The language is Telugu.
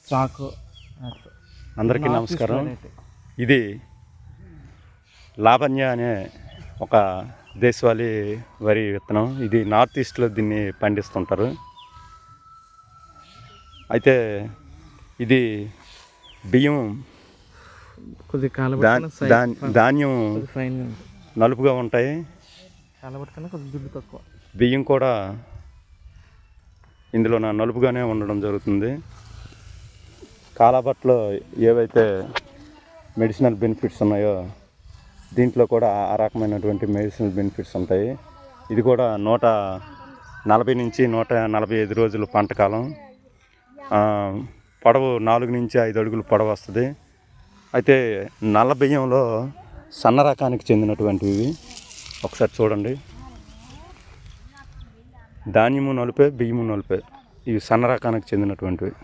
చాకు. అందరికీ నమస్కారం. ఇది లావణ్య అనే ఒక దేశవాళీ వరి విత్తనం. ఇది నార్త్ ఈస్ట్లో దీన్ని పండిస్తుంటారు. అయితే ఇది బియ్యం ధాన్యం నలుపుగా ఉంటాయి. బియ్యం కూడా ఇందులో నలుపుగానే ఉండడం జరుగుతుంది. కాలాబట్లో ఏవైతే మెడిసినల్ బెనిఫిట్స్ ఉన్నాయో దీంట్లో కూడా ఆ రకమైనటువంటి మెడిసినల్ బెనిఫిట్స్ ఉంటాయి. ఇది కూడా 140 నుంచి 145 రోజులు పంటకాలం. పొడవు 4 నుంచి 5 అడుగులు పొడవు వస్తుంది. అయితే నల్ల బియ్యంలో సన్న రకానికి చెందినటువంటివి. ఒకసారి చూడండి, ధాన్యము నలుపే, బియ్యము నలుపే. ఇవి సన్న రకానికి చెందినటువంటివి.